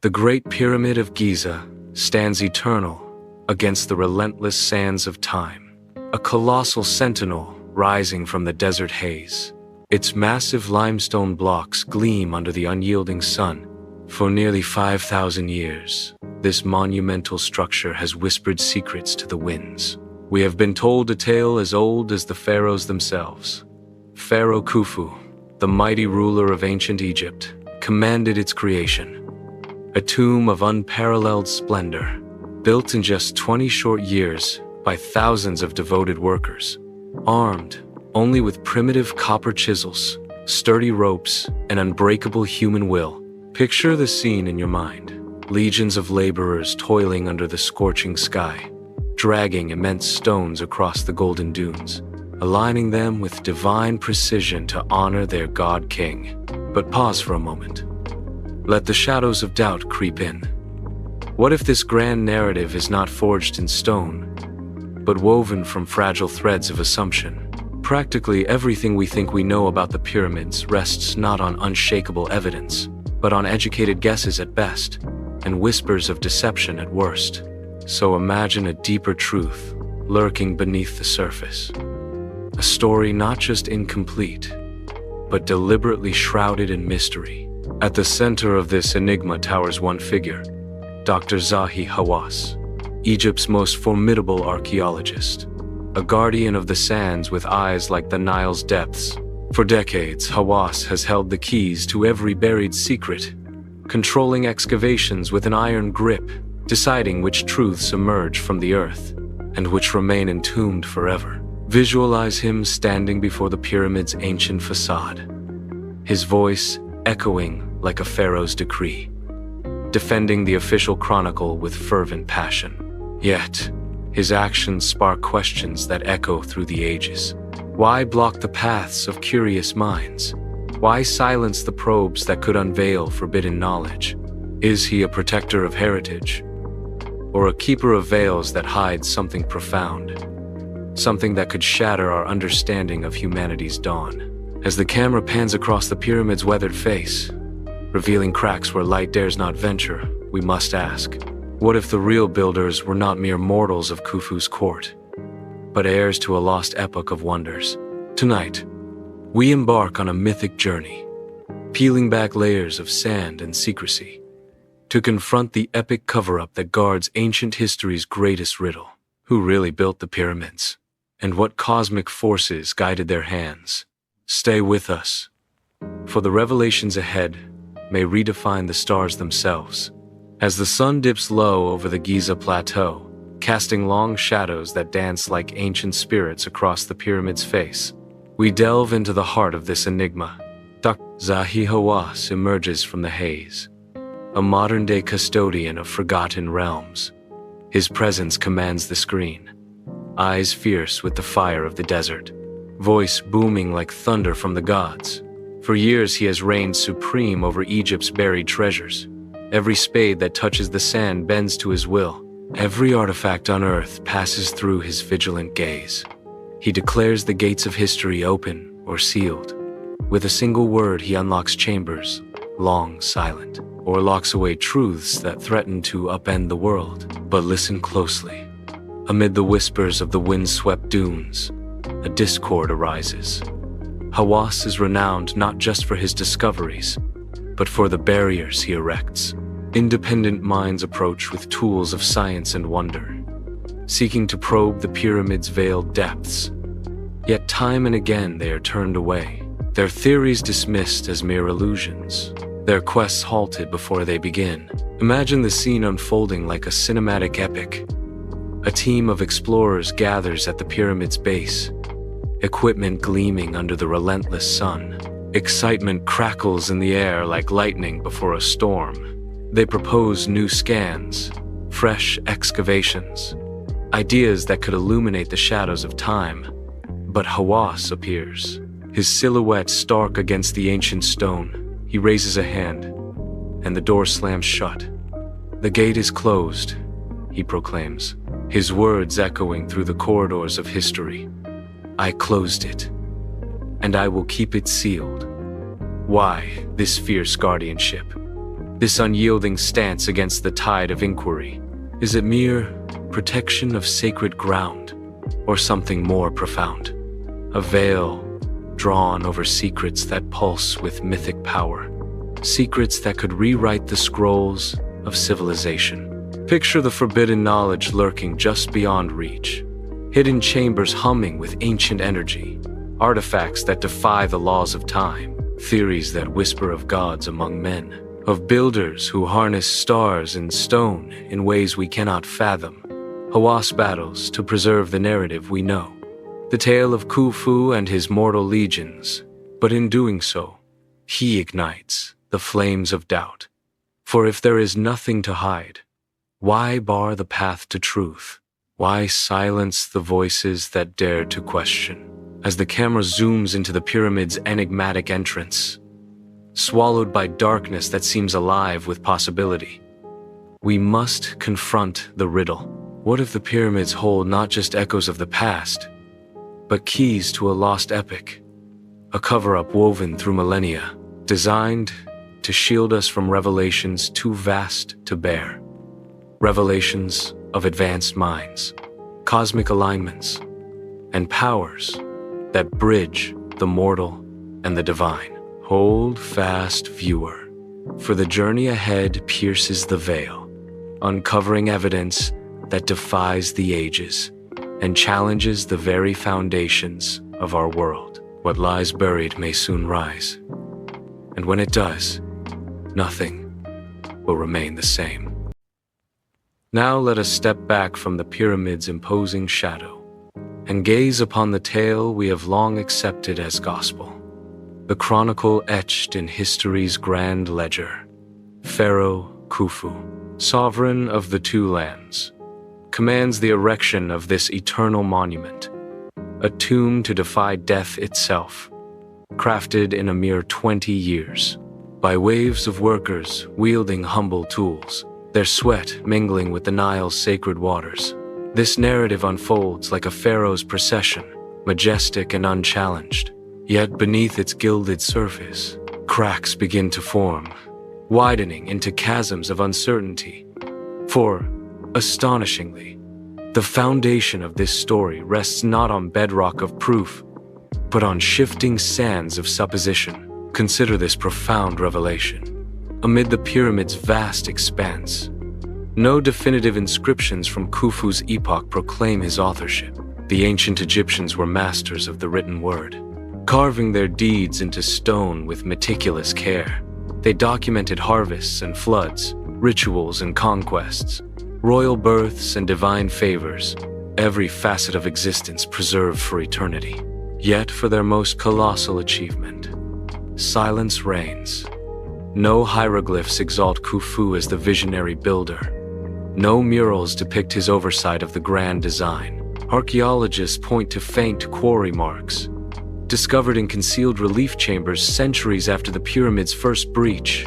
The Great Pyramid of Giza stands eternal against the relentless sands of time, a colossal sentinel rising from the desert haze. Its massive limestone blocks gleam under the unyielding sun. For nearly 5,000 years, this monumental structure has whispered secrets to the winds. We have been told a tale as old as the pharaohs themselves. Pharaoh Khufu, the mighty ruler of ancient Egypt, commanded its creation. A tomb of unparalleled splendor, built in just 20 short years by thousands of devoted workers, armed only with primitive copper chisels, sturdy ropes, and unbreakable human will. Picture the scene in your mind. Legions of laborers toiling under the scorching sky, dragging immense stones across the golden dunes, aligning them with divine precision to honor their god king. But pause for a moment. Let the shadows of doubt creep in. What if this grand narrative is not forged in stone, but woven from fragile threads of assumption? Practically everything we think we know about the pyramids rests not on unshakable evidence, but on educated guesses at best, and whispers of deception at worst. So imagine a deeper truth lurking beneath the surface. A story not just incomplete, but deliberately shrouded in mystery. At the center of this enigma towers one figure, Dr. Zahi Hawass, Egypt's most formidable archaeologist, a guardian of the sands with eyes like the Nile's depths. For decades, Hawass has held the keys to every buried secret, controlling excavations with an iron grip, deciding which truths emerge from the earth and which remain entombed forever. Visualize him standing before the pyramid's ancient facade, his voice echoing like a pharaoh's decree, defending the official chronicle with fervent passion. Yet, his actions spark questions that echo through the ages. Why block the paths of curious minds? Why silence the probes that could unveil forbidden knowledge? Is he a protector of heritage, or a keeper of veils that hide something profound? Something that could shatter our understanding of humanity's dawn. As the camera pans across the pyramid's weathered face, revealing cracks where light dares not venture, we must ask, what if the real builders were not mere mortals of Khufu's court, but heirs to a lost epoch of wonders? Tonight, we embark on a mythic journey, peeling back layers of sand and secrecy, to confront the epic cover-up that guards ancient history's greatest riddle. Who really built the pyramids? And what cosmic forces guided their hands? Stay with us, for the revelations ahead may redefine the stars themselves. As the sun dips low over the Giza plateau, casting long shadows that dance like ancient spirits across the pyramid's face, we delve into the heart of this enigma. Dr. Zahi Hawass emerges from the haze, a modern-day custodian of forgotten realms. His presence commands the screen, eyes fierce with the fire of the desert, voice booming like thunder from the gods. For years he has reigned supreme over Egypt's buried treasures. Every spade that touches the sand bends to his will. Every artifact on earth passes through his vigilant gaze. He declares the gates of history open or sealed. With a single word he unlocks chambers, long silent, or locks away truths that threaten to upend the world. But listen closely. Amid the whispers of the wind-swept dunes, a discord arises. Hawass is renowned not just for his discoveries, but for the barriers he erects. Independent minds approach with tools of science and wonder, seeking to probe the pyramid's veiled depths. Yet time and again they are turned away, their theories dismissed as mere illusions, their quests halted before they begin. Imagine the scene unfolding like a cinematic epic. A team of explorers gathers at the pyramid's base, equipment gleaming under the relentless sun. Excitement crackles in the air like lightning before a storm. They propose new scans, fresh excavations, ideas that could illuminate the shadows of time. But Hawass appears, his silhouette stark against the ancient stone. He raises a hand, and the door slams shut. "The gate is closed," he proclaims, his words echoing through the corridors of history. "I closed it, and I will keep it sealed." Why this fierce guardianship? This unyielding stance against the tide of inquiry, is it mere protection of sacred ground, or something more profound? A veil drawn over secrets that pulse with mythic power, secrets that could rewrite the scrolls of civilization. Picture the forbidden knowledge lurking just beyond reach, hidden chambers humming with ancient energy, artifacts that defy the laws of time, theories that whisper of gods among men, of builders who harness stars and stone in ways we cannot fathom, Hawass battles to preserve the narrative we know, the tale of Khufu and his mortal legions, but in doing so, he ignites the flames of doubt. For if there is nothing to hide, why bar the path to truth? Why silence the voices that dare to question? As the camera zooms into the pyramid's enigmatic entrance, swallowed by darkness that seems alive with possibility, we must confront the riddle. What if the pyramids hold not just echoes of the past, but keys to a lost epic, a cover-up woven through millennia, designed to shield us from revelations too vast to bear? Revelations of advanced minds, cosmic alignments, and powers that bridge the mortal and the divine. Hold fast, viewer, for the journey ahead pierces the veil, uncovering evidence that defies the ages and challenges the very foundations of our world. What lies buried may soon rise, and when it does, nothing will remain the same. Now let us step back from the pyramid's imposing shadow and gaze upon the tale we have long accepted as gospel. The chronicle etched in history's grand ledger. Pharaoh Khufu, sovereign of the two lands, commands the erection of this eternal monument, a tomb to defy death itself, crafted in a mere 20 years, by waves of workers wielding humble tools, their sweat mingling with the Nile's sacred waters. This narrative unfolds like a pharaoh's procession, majestic and unchallenged. Yet beneath its gilded surface, cracks begin to form, widening into chasms of uncertainty. For, astonishingly, the foundation of this story rests not on bedrock of proof, but on shifting sands of supposition. Consider this profound revelation. Amid the pyramid's vast expanse, no definitive inscriptions from Khufu's epoch proclaim his authorship. The ancient Egyptians were masters of the written word, carving their deeds into stone with meticulous care. They documented harvests and floods, rituals and conquests, royal births and divine favors, every facet of existence preserved for eternity. Yet for their most colossal achievement, silence reigns. No hieroglyphs exalt Khufu as the visionary builder. No murals depict his oversight of the grand design. Archaeologists point to faint quarry marks, discovered in concealed relief chambers centuries after the pyramid's first breach.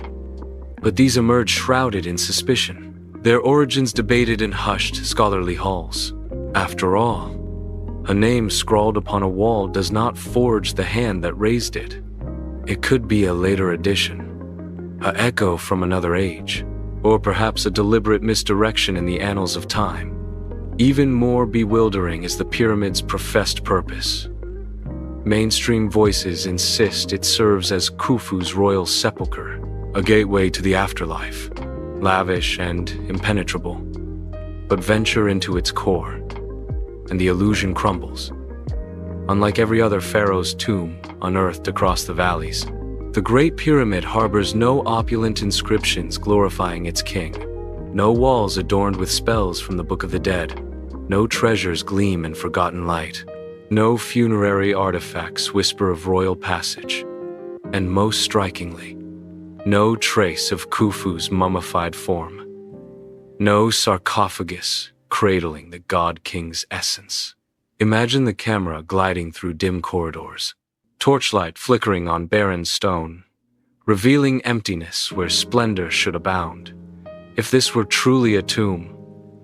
But these emerge shrouded in suspicion, their origins debated in hushed scholarly halls. After all, a name scrawled upon a wall does not forge the hand that raised it. It could be a later addition, an echo from another age, or perhaps a deliberate misdirection in the annals of time. Even more bewildering is the pyramid's professed purpose. Mainstream voices insist it serves as Khufu's royal sepulchre, a gateway to the afterlife, lavish and impenetrable. But venture into its core, and the illusion crumbles. Unlike every other pharaoh's tomb unearthed across the valleys, the Great Pyramid harbors no opulent inscriptions glorifying its king, no walls adorned with spells from the Book of the Dead, no treasures gleam in forgotten light, no funerary artifacts whisper of royal passage, and most strikingly, no trace of Khufu's mummified form, no sarcophagus cradling the god-king's essence. Imagine the camera gliding through dim corridors, torchlight flickering on barren stone, revealing emptiness where splendor should abound. If this were truly a tomb,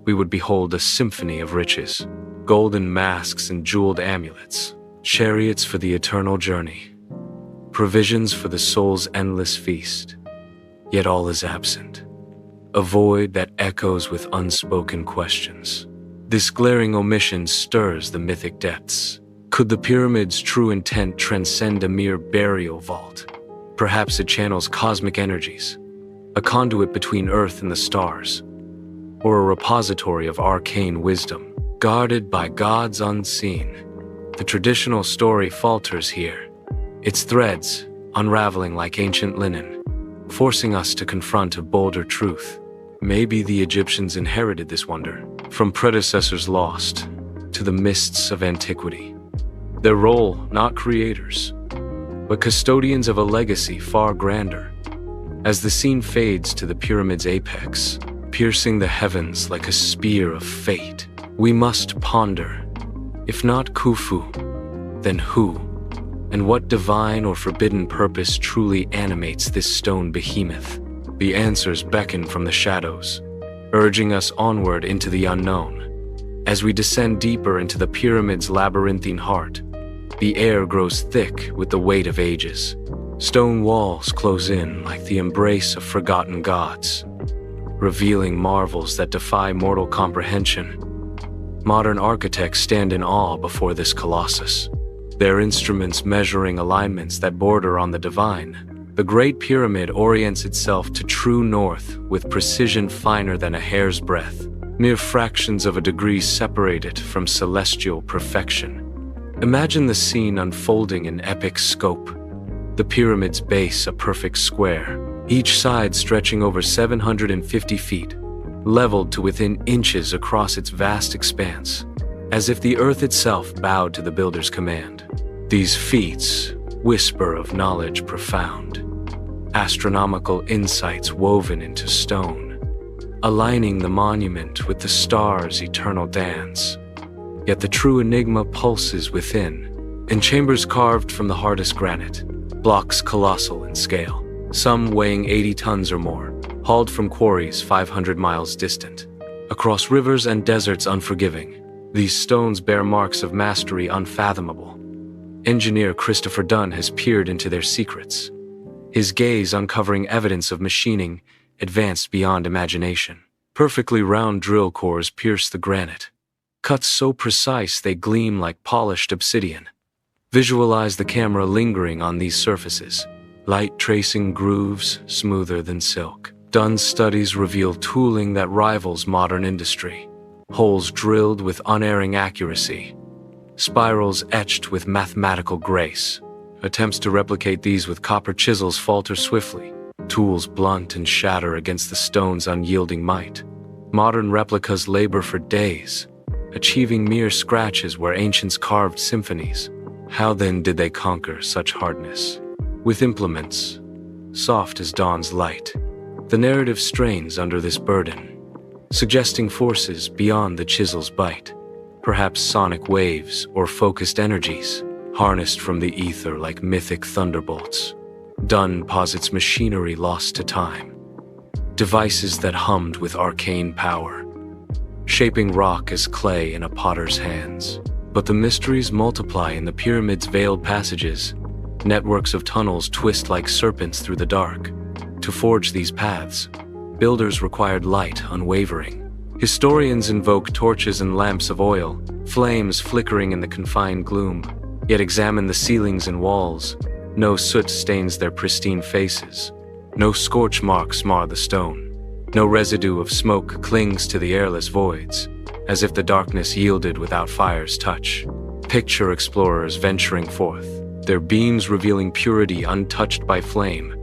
we would behold a symphony of riches, golden masks and jeweled amulets, chariots for the eternal journey, provisions for the soul's endless feast, yet all is absent. A void that echoes with unspoken questions. This glaring omission stirs the mythic depths. Could the pyramid's true intent transcend a mere burial vault? Perhaps it channels cosmic energies, a conduit between Earth and the stars, or a repository of arcane wisdom, guarded by gods unseen. The traditional story falters here, its threads unraveling like ancient linen, forcing us to confront a bolder truth. Maybe the Egyptians inherited this wonder, from predecessors lost to the mists of antiquity. Their role, not creators, but custodians of a legacy far grander. As the scene fades to the pyramid's apex, piercing the heavens like a spear of fate, we must ponder, if not Khufu, then who, and what divine or forbidden purpose truly animates this stone behemoth? The answers beckon from the shadows, urging us onward into the unknown. As we descend deeper into the pyramid's labyrinthine heart, the air grows thick with the weight of ages. Stone walls close in like the embrace of forgotten gods, revealing marvels that defy mortal comprehension. Modern architects stand in awe before this colossus, their instruments measuring alignments that border on the divine. The Great Pyramid orients itself to true north with precision finer than a hair's breadth, mere fractions of a degree separate it from celestial perfection. Imagine the scene unfolding in epic scope. The pyramid's base a perfect square, each side stretching over 750 feet, leveled to within inches across its vast expanse, as if the earth itself bowed to the builder's command. These feats whisper of knowledge profound, astronomical insights woven into stone, aligning the monument with the stars' eternal dance. Yet the true enigma pulses within, in chambers carved from the hardest granite, blocks colossal in scale, some weighing 80 tons or more, hauled from quarries 500 miles distant. Across rivers and deserts unforgiving, these stones bear marks of mastery unfathomable. Engineer Christopher Dunn has peered into their secrets, his gaze uncovering evidence of machining advanced beyond imagination. Perfectly round drill cores pierce the granite, cuts so precise they gleam like polished obsidian. Visualize the camera lingering on these surfaces, light tracing grooves smoother than silk. Dunn's studies reveal tooling that rivals modern industry, holes drilled with unerring accuracy, spirals etched with mathematical grace. Attempts to replicate these with copper chisels falter swiftly, tools blunt and shatter against the stone's unyielding might. Modern replicas labor for days, achieving mere scratches where ancients carved symphonies. How then did they conquer such hardness? With implements, soft as dawn's light. The narrative strains under this burden, suggesting forces beyond the chisel's bite. Perhaps sonic waves or focused energies, harnessed from the ether like mythic thunderbolts. Dunn posits machinery lost to time, devices that hummed with arcane power, shaping rock as clay in a potter's hands. But the mysteries multiply in the pyramid's veiled passages. Networks of tunnels twist like serpents through the dark. To forge these paths, builders required light unwavering. Historians invoke torches and lamps of oil, flames flickering in the confined gloom, yet examine the ceilings and walls. No soot stains their pristine faces. No scorch marks mar the stone. No residue of smoke clings to the airless voids, as if the darkness yielded without fire's touch. Picture explorers venturing forth, their beams revealing purity untouched by flame.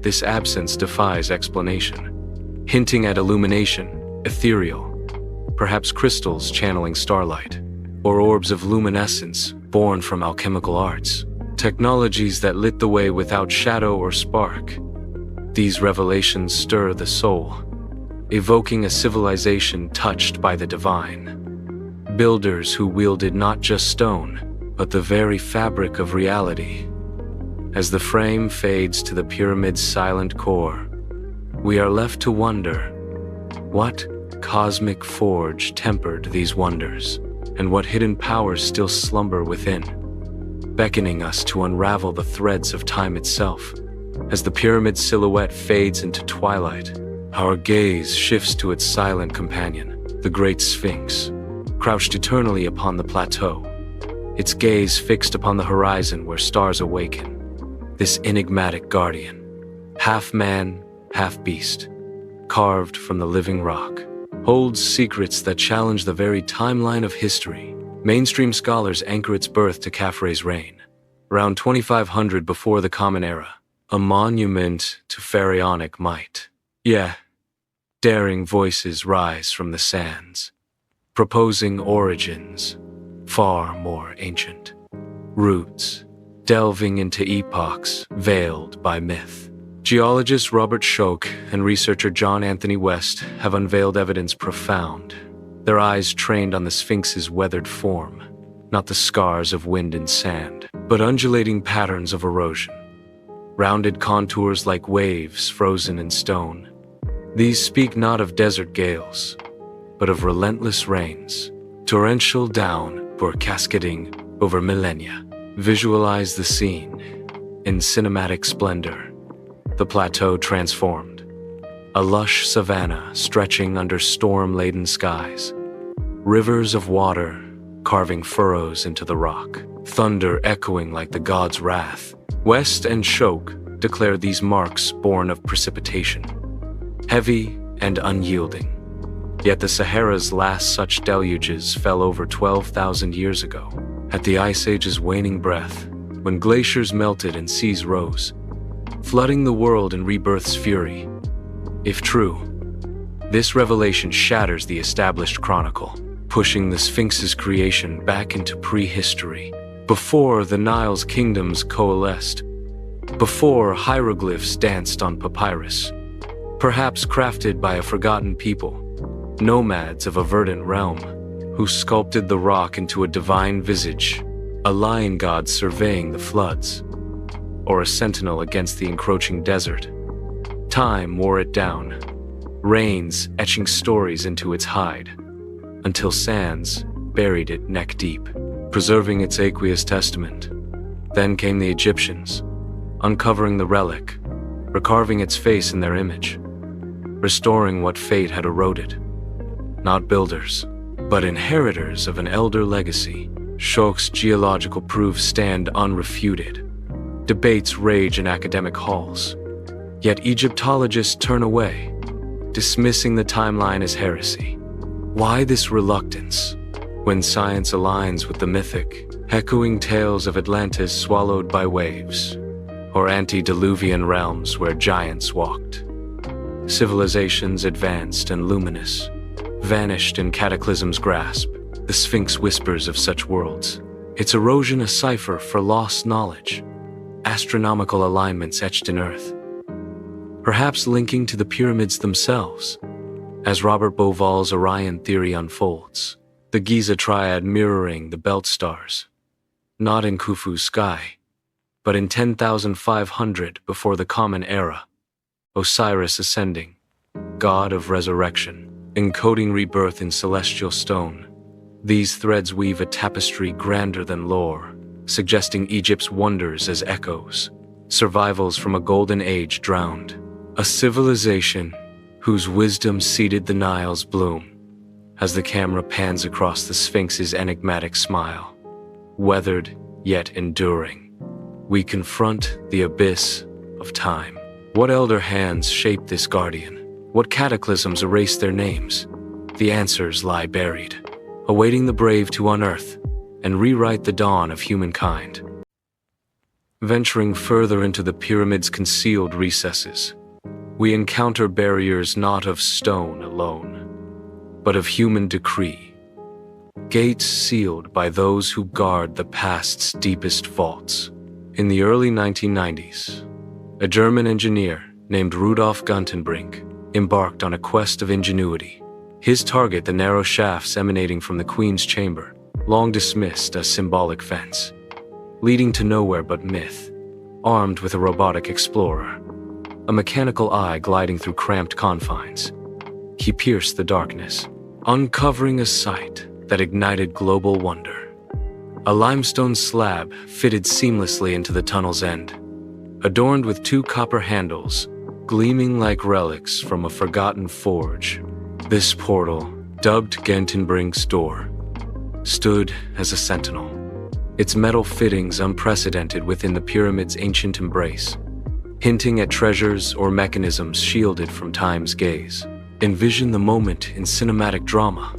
This absence defies explanation, hinting at illumination, ethereal, perhaps crystals channeling starlight, or orbs of luminescence born from alchemical arts, technologies that lit the way without shadow or spark. These revelations stir the soul, evoking a civilization touched by the divine. Builders who wielded not just stone, but the very fabric of reality. As the frame fades to the pyramid's silent core, we are left to wonder, what cosmic forge tempered these wonders, and what hidden powers still slumber within, beckoning us to unravel the threads of time itself. As the pyramid's silhouette fades into twilight, our gaze shifts to its silent companion, the Great Sphinx, crouched eternally upon the plateau, its gaze fixed upon the horizon where stars awaken. This enigmatic guardian, half man, half beast, carved from the living rock, holds secrets that challenge the very timeline of history. Mainstream scholars anchor its birth to Khafre's reign, around 2500 before the Common Era, a monument to pharaonic might. Yeah, daring voices rise from the sands, proposing origins far more ancient, roots delving into epochs veiled by myth. Geologist Robert Schoch and researcher John Anthony West have unveiled evidence profound, their eyes trained on the Sphinx's weathered form, not the scars of wind and sand, but undulating patterns of erosion, rounded contours like waves frozen in stone. These speak not of desert gales, but of relentless rains, torrential down or cascading over millennia. Visualize the scene in cinematic splendor. The plateau transformed, a lush savanna stretching under storm-laden skies, rivers of water carving furrows into the rock, thunder echoing like the god's wrath. West and Schoch declare these marks born of precipitation, heavy and unyielding. Yet the Sahara's last such deluges fell over 12,000 years ago, at the Ice Age's waning breath, when glaciers melted and seas rose, flooding the world in rebirth's fury. If true, this revelation shatters the established chronicle, pushing the Sphinx's creation back into prehistory, before the Nile's kingdoms coalesced, before hieroglyphs danced on papyrus, perhaps crafted by a forgotten people, nomads of a verdant realm, who sculpted the rock into a divine visage, a lion god surveying the floods, or a sentinel against the encroaching desert. Time wore it down, rains etching stories into its hide, until sands buried it neck deep, preserving its aqueous testament. Then came the Egyptians, uncovering the relic, recarving its face in their image, restoring what fate had eroded. Not builders, but inheritors of an elder legacy. Schoch's geological proofs stand unrefuted. Debates rage in academic halls. Yet Egyptologists turn away, dismissing the timeline as heresy. Why this reluctance, when science aligns with the mythic, echoing tales of Atlantis swallowed by waves, or antediluvian realms where giants walked? Civilizations advanced and luminous, vanished in cataclysm's grasp. The Sphinx whispers of such worlds, its erosion a cipher for lost knowledge, astronomical alignments etched in earth, perhaps linking to the pyramids themselves. As Robert Bauval's Orion theory unfolds, the Giza triad mirroring the belt stars, not in Khufu's sky, but in 10,500 before the Common Era, Osiris ascending, god of resurrection, encoding rebirth in celestial stone. These threads weave a tapestry grander than lore, suggesting Egypt's wonders as echoes, survivals from a golden age drowned, a civilization whose wisdom seeded the Nile's bloom. As the camera pans across the Sphinx's enigmatic smile, weathered yet enduring, we confront the abyss of time. What elder hands shaped this guardian? What cataclysms erased their names? The answers lie buried, awaiting the brave to unearth and rewrite the dawn of humankind. Venturing further into the pyramid's concealed recesses, we encounter barriers not of stone alone, but of human decree. Gates sealed by those who guard the past's deepest vaults. In the early 1990s, a German engineer named Rudolf Gantenbrink embarked on a quest of ingenuity. His target, the narrow shafts emanating from the Queen's chamber, long dismissed as symbolic fence, leading to nowhere but myth. Armed with a robotic explorer, a mechanical eye gliding through cramped confines, he pierced the darkness, uncovering a sight that ignited global wonder. A limestone slab fitted seamlessly into the tunnel's end, adorned with two copper handles, gleaming like relics from a forgotten forge. This portal, dubbed Gantenbrink's Door, stood as a sentinel, its metal fittings unprecedented within the pyramid's ancient embrace, hinting at treasures or mechanisms shielded from time's gaze. Envision the moment in cinematic drama,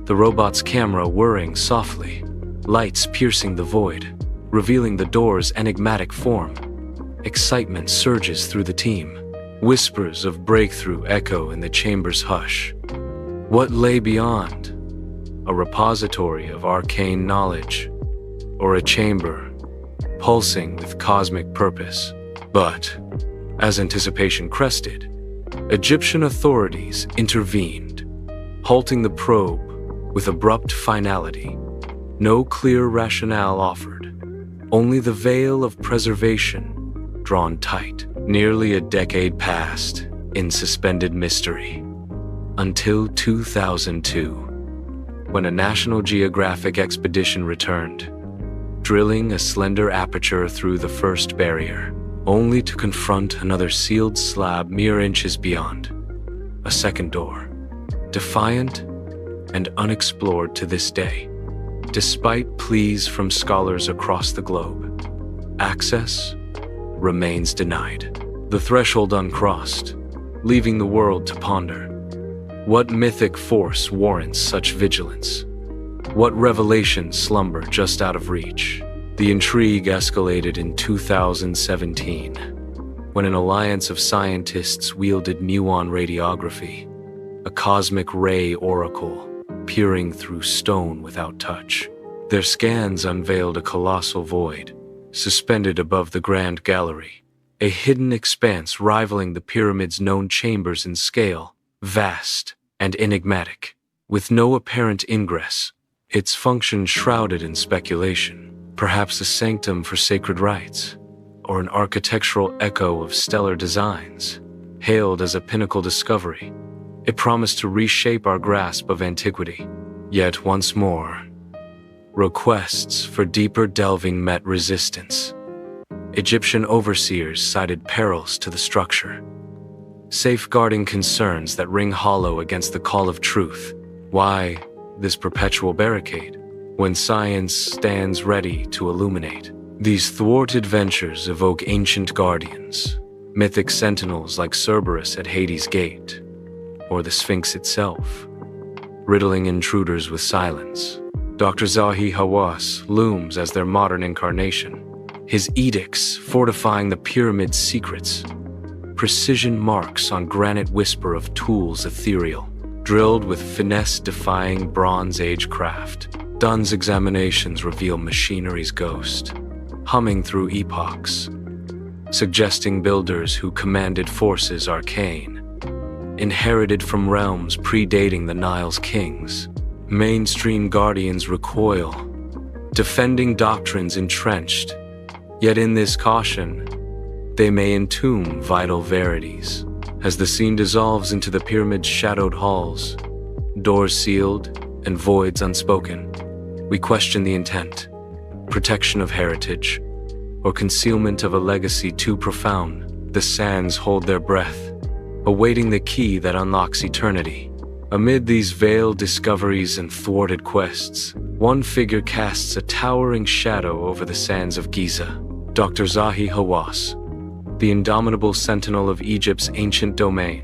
the robot's camera whirring softly, lights piercing the void, revealing the door's enigmatic form. Excitement surges through the team. Whispers of breakthrough echo in the chamber's hush. What lay beyond? A repository of arcane knowledge, or a chamber pulsing with cosmic purpose. But, as anticipation crested, Egyptian authorities intervened, halting the probe with abrupt finality. No clear rationale offered, only the veil of preservation drawn tight. Nearly a decade passed in suspended mystery, until 2002, when a National Geographic expedition returned, drilling a slender aperture through the first barrier, only to confront another sealed slab mere inches beyond. A second door, defiant and unexplored to this day. Despite pleas from scholars across the globe, access remains denied. The threshold uncrossed, leaving the world to ponder. What mythic force warrants such vigilance? What revelations slumber just out of reach? The intrigue escalated in 2017, when an alliance of scientists wielded muon radiography, a cosmic ray oracle peering through stone without touch. Their scans unveiled a colossal void, suspended above the Grand Gallery, a hidden expanse rivaling the pyramid's known chambers in scale, vast and enigmatic, with no apparent ingress, its function shrouded in speculation. Perhaps a sanctum for sacred rites, or an architectural echo of stellar designs. Hailed as a pinnacle discovery, it promised to reshape our grasp of antiquity. Yet once more, requests for deeper delving met resistance. Egyptian overseers cited perils to the structure, safeguarding concerns that ring hollow against the call of truth. Why this perpetual barricade, when science stands ready to illuminate? These thwarted ventures evoke ancient guardians, mythic sentinels like Cerberus at Hades' gate, or the Sphinx itself, riddling intruders with silence. Dr. Zahi Hawass looms as their modern incarnation, his edicts fortifying the pyramid's secrets, precision marks on granite whisper of tools ethereal, drilled with finesse-defying Bronze Age craft. Dunn's examinations reveal machinery's ghost, humming through epochs, suggesting builders who commanded forces arcane, inherited from realms predating the Nile's kings. Mainstream guardians recoil, defending doctrines entrenched, yet in this caution, they may entomb vital verities. As the scene dissolves into the pyramid's shadowed halls, doors sealed and voids unspoken, we question the intent, protection of heritage, or concealment of a legacy too profound. The sands hold their breath, awaiting the key that unlocks eternity. Amid these veiled discoveries and thwarted quests, one figure casts a towering shadow over the sands of Giza. Dr. Zahi Hawass, the indomitable sentinel of Egypt's ancient domain,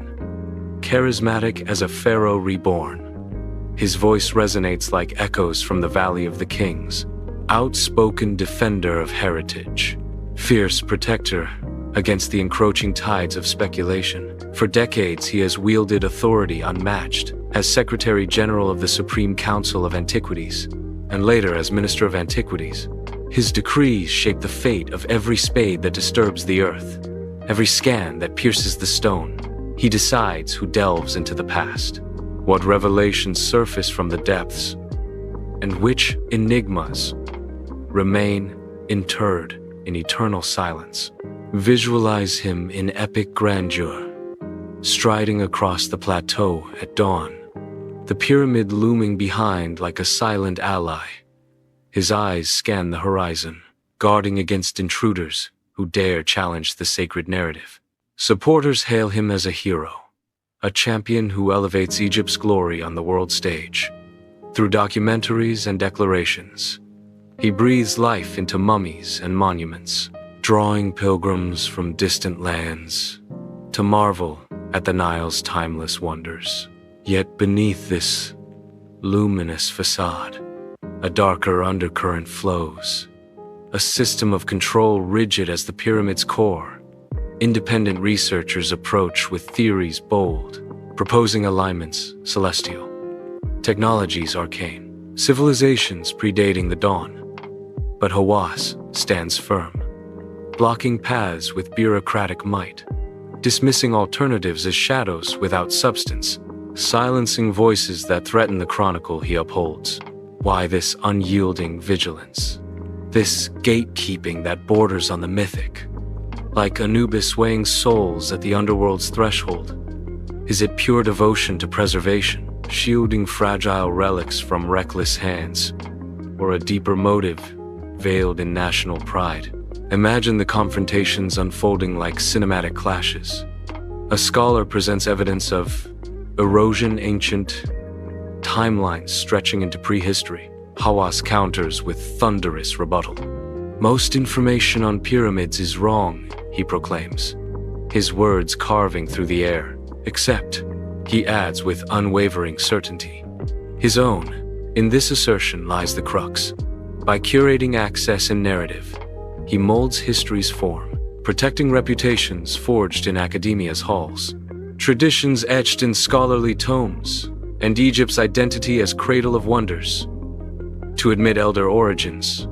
charismatic as a pharaoh reborn. His voice resonates like echoes from the Valley of the Kings, outspoken defender of heritage, fierce protector against the encroaching tides of speculation. For decades, he has wielded authority unmatched as Secretary General of the Supreme Council of Antiquities, and later as Minister of Antiquities. His decrees shape the fate of every spade that disturbs the earth, every scan that pierces the stone. He decides who delves into the past, what revelations surface from the depths, and which enigmas remain interred in eternal silence. Visualize him in epic grandeur, striding across the plateau at dawn, the pyramid looming behind like a silent ally. His eyes scan the horizon, guarding against intruders, who dare challenge the sacred narrative. Supporters hail him as a hero, a champion who elevates Egypt's glory on the world stage. Through documentaries and declarations, he breathes life into mummies and monuments, drawing pilgrims from distant lands to marvel at the Nile's timeless wonders. Yet beneath this luminous facade, a darker undercurrent flows, a system of control rigid as the pyramid's core. Independent researchers approach with theories bold, proposing alignments celestial, technologies arcane, civilizations predating the dawn. But Hawass stands firm, blocking paths with bureaucratic might, dismissing alternatives as shadows without substance, silencing voices that threaten the chronicle he upholds. Why this unyielding vigilance? This gatekeeping that borders on the mythic, like Anubis swaying souls at the underworld's threshold. Is it pure devotion to preservation, shielding fragile relics from reckless hands, or a deeper motive veiled in national pride? Imagine the confrontations unfolding like cinematic clashes. A scholar presents evidence of erosion, ancient timelines stretching into prehistory. Hawass counters with thunderous rebuttal. Most information on pyramids is wrong, he proclaims, his words carving through the air. Except, he adds with unwavering certainty, his own. In this assertion lies the crux. By curating access and narrative, he molds history's form, protecting reputations forged in academia's halls, traditions etched in scholarly tomes, and Egypt's identity as cradle of wonders. To admit elder origins,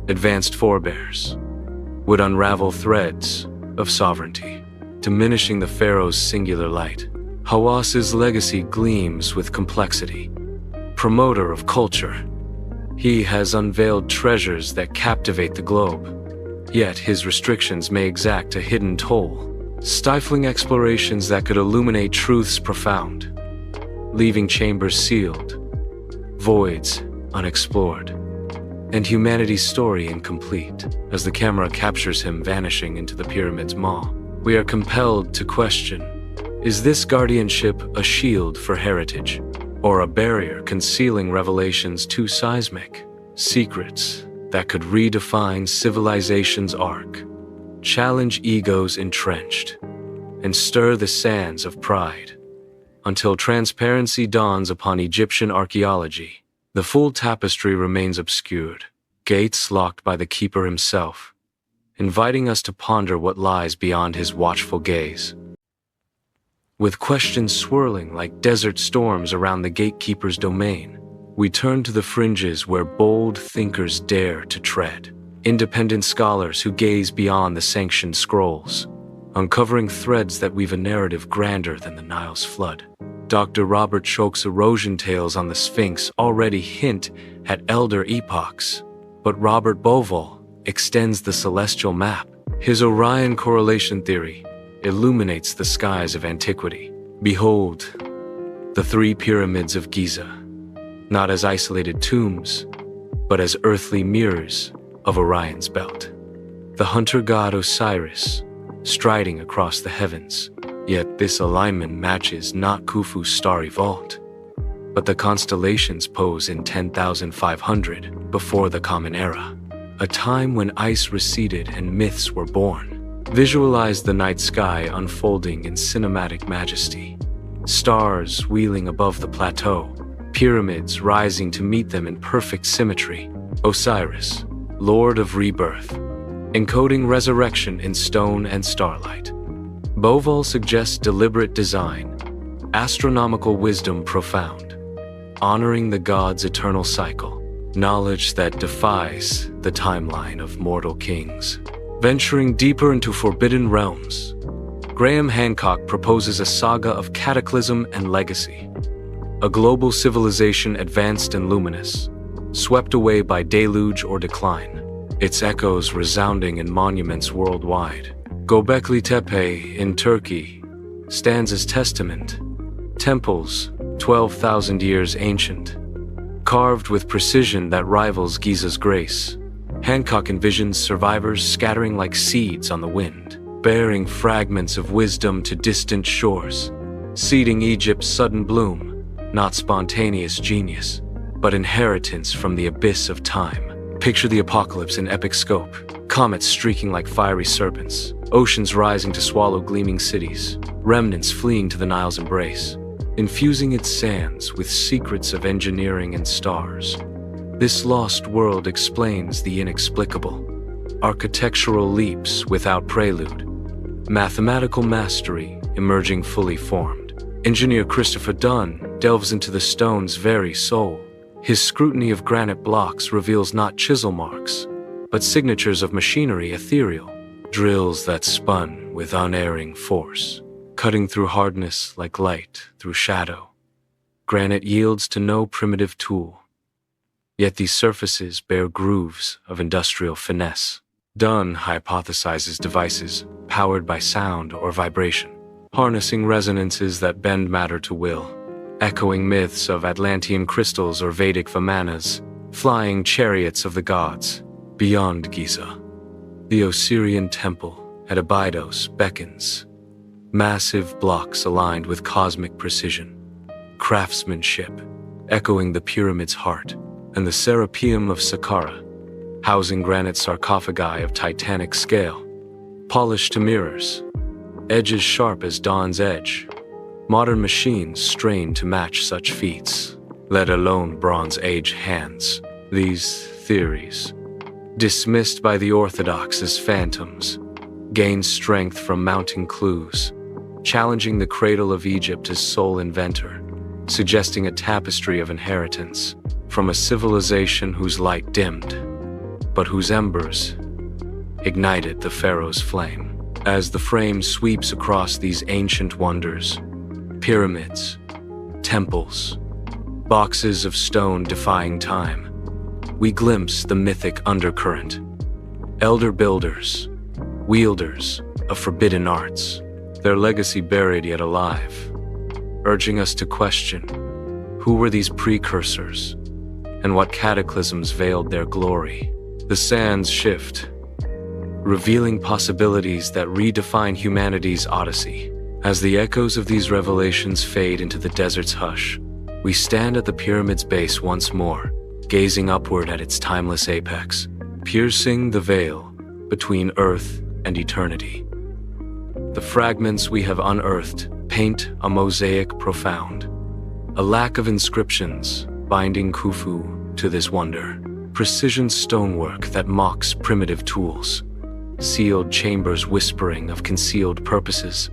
advanced forebears, would unravel threads of sovereignty, diminishing the pharaoh's singular light. Hawass's legacy gleams with complexity. Promoter of culture, he has unveiled treasures that captivate the globe. Yet his restrictions may exact a hidden toll, stifling explorations that could illuminate truths profound, leaving chambers sealed, voids unexplored, and humanity's story incomplete. As the camera captures him vanishing into the pyramid's maw, we are compelled to question, is this guardianship a shield for heritage, or a barrier concealing revelations too seismic, secrets that could redefine civilization's arc, challenge egos entrenched, and stir the sands of pride? Until transparency dawns upon Egyptian archaeology, the full tapestry remains obscured, gates locked by the keeper himself, inviting us to ponder what lies beyond his watchful gaze. With questions swirling like desert storms around the gatekeeper's domain, we turn to the fringes where bold thinkers dare to tread, independent scholars who gaze beyond the sanctioned scrolls, uncovering threads that weave a narrative grander than the Nile's flood. Dr. Robert Schoch's erosion tales on the Sphinx already hint at elder epochs, but Robert Bovall extends the celestial map. His Orion correlation theory illuminates the skies of antiquity. Behold, the three pyramids of Giza, not as isolated tombs, but as earthly mirrors of Orion's belt. The hunter god Osiris, striding across the heavens. Yet this alignment matches not Khufu's starry vault, but the constellations pose in 10,500 before the Common Era, a time when ice receded and myths were born. Visualize the night sky unfolding in cinematic majesty, stars wheeling above the plateau, pyramids rising to meet them in perfect symmetry. Osiris, Lord of Rebirth, encoding resurrection in stone and starlight. Bovall suggests deliberate design, astronomical wisdom profound, honoring the god's eternal cycle, knowledge that defies the timeline of mortal kings. Venturing deeper into forbidden realms, Graham Hancock proposes a saga of cataclysm and legacy, a global civilization advanced and luminous, swept away by deluge or decline, its echoes resounding in monuments worldwide. Göbekli Tepe in Turkey stands as testament. Temples, 12,000 years ancient, carved with precision that rivals Giza's grace. Hancock envisions survivors scattering like seeds on the wind, bearing fragments of wisdom to distant shores, seeding Egypt's sudden bloom, not spontaneous genius, but inheritance from the abyss of time. Picture the apocalypse in epic scope, comets streaking like fiery serpents, oceans rising to swallow gleaming cities, remnants fleeing to the Nile's embrace, infusing its sands with secrets of engineering and stars. This lost world explains the inexplicable. Architectural leaps without prelude, mathematical mastery emerging fully formed. Engineer Christopher Dunn delves into the stone's very soul. His scrutiny of granite blocks reveals not chisel marks, but signatures of machinery ethereal, drills that spun with unerring force, cutting through hardness like light through shadow. Granite yields to no primitive tool, yet these surfaces bear grooves of industrial finesse. Dunn hypothesizes devices powered by sound or vibration, harnessing resonances that bend matter to will, echoing myths of Atlantean crystals or Vedic Vimanas, flying chariots of the gods. Beyond Giza, the Osirian temple at Abydos beckons, massive blocks aligned with cosmic precision, craftsmanship echoing the pyramid's heart, and the Serapeum of Saqqara, housing granite sarcophagi of titanic scale, polished to mirrors, edges sharp as dawn's edge. Modern machines strain to match such feats, let alone Bronze Age hands. These theories, dismissed by the orthodox as phantoms, gain strength from mounting clues, challenging the cradle of Egypt as sole inventor, suggesting a tapestry of inheritance from a civilization whose light dimmed, but whose embers ignited the pharaoh's flame. As the frame sweeps across these ancient wonders, pyramids, temples, boxes of stone defying time, we glimpse the mythic undercurrent. Elder builders, wielders of forbidden arts, their legacy buried yet alive, urging us to question who were these precursors and what cataclysms veiled their glory. The sands shift, revealing possibilities that redefine humanity's odyssey. As the echoes of these revelations fade into the desert's hush, we stand at the pyramid's base once more, gazing upward at its timeless apex, piercing the veil between earth and eternity. The fragments we have unearthed paint a mosaic profound, a lack of inscriptions binding Khufu to this wonder, precision stonework that mocks primitive tools, sealed chambers whispering of concealed purposes,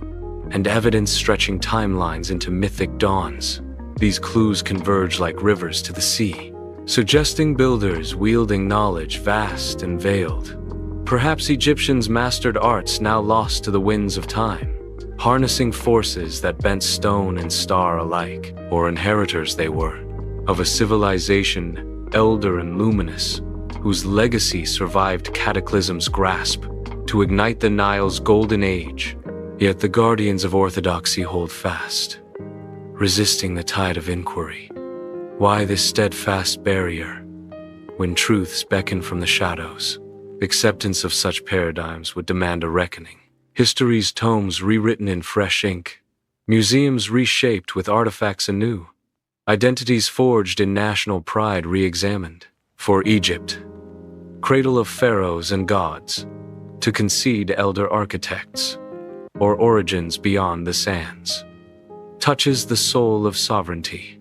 and evidence stretching timelines into mythic dawns. These clues converge like rivers to the sea, suggesting builders wielding knowledge vast and veiled. Perhaps Egyptians mastered arts now lost to the winds of time, harnessing forces that bent stone and star alike, or inheritors they were, of a civilization elder and luminous, whose legacy survived cataclysm's grasp to ignite the Nile's golden age. Yet the guardians of orthodoxy hold fast, resisting the tide of inquiry. Why this steadfast barrier? When truths beckon from the shadows, acceptance of such paradigms would demand a reckoning. History's tomes rewritten in fresh ink, museums reshaped with artifacts anew, identities forged in national pride re-examined. For Egypt, cradle of pharaohs and gods, to concede elder architects, or origins beyond the sands, touches the soul of sovereignty,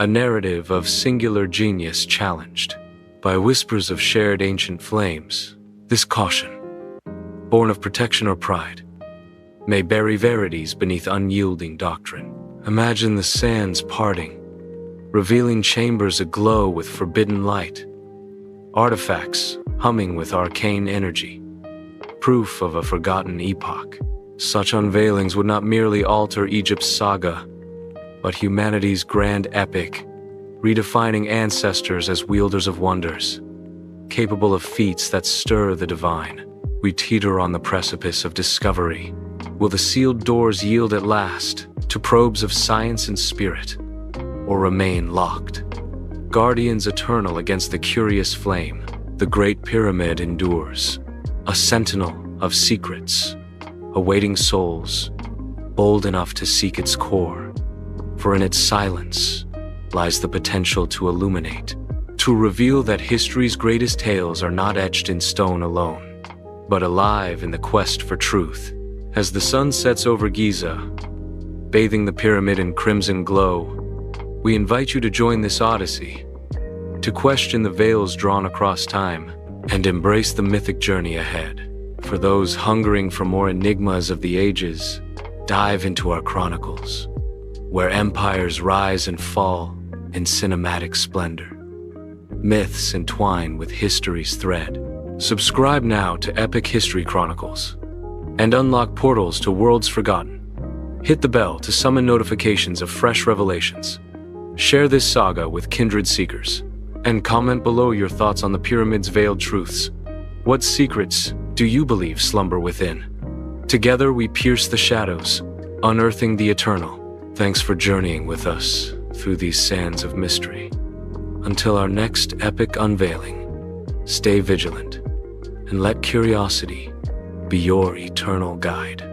a narrative of singular genius challenged by whispers of shared ancient flames. This caution, born of protection or pride, may bury verities beneath unyielding doctrine. Imagine the sands parting, revealing chambers aglow with forbidden light, artifacts humming with arcane energy, proof of a forgotten epoch. Such unveilings would not merely alter Egypt's saga, but humanity's grand epic, redefining ancestors as wielders of wonders, capable of feats that stir the divine. We teeter on the precipice of discovery. Will the sealed doors yield at last to probes of science and spirit, or remain locked? Guardians eternal against the curious flame, the Great Pyramid endures, a sentinel of secrets, awaiting souls bold enough to seek its core. For in its silence lies the potential to illuminate, to reveal that history's greatest tales are not etched in stone alone, but alive in the quest for truth. As the sun sets over Giza, bathing the pyramid in crimson glow, we invite you to join this odyssey, to question the veils drawn across time and embrace the mythic journey ahead. For those hungering for more enigmas of the ages, dive into our Chronicles, where empires rise and fall in cinematic splendor. Myths entwine with history's thread. Subscribe now to Epic History Chronicles and unlock portals to worlds forgotten. Hit the bell to summon notifications of fresh revelations. Share this saga with kindred seekers, and comment below your thoughts on the pyramid's veiled truths. What secrets do you believe slumber within? Together we pierce the shadows, unearthing the eternal. Thanks for journeying with us through these sands of mystery. Until our next epic unveiling, stay vigilant and let curiosity be your eternal guide.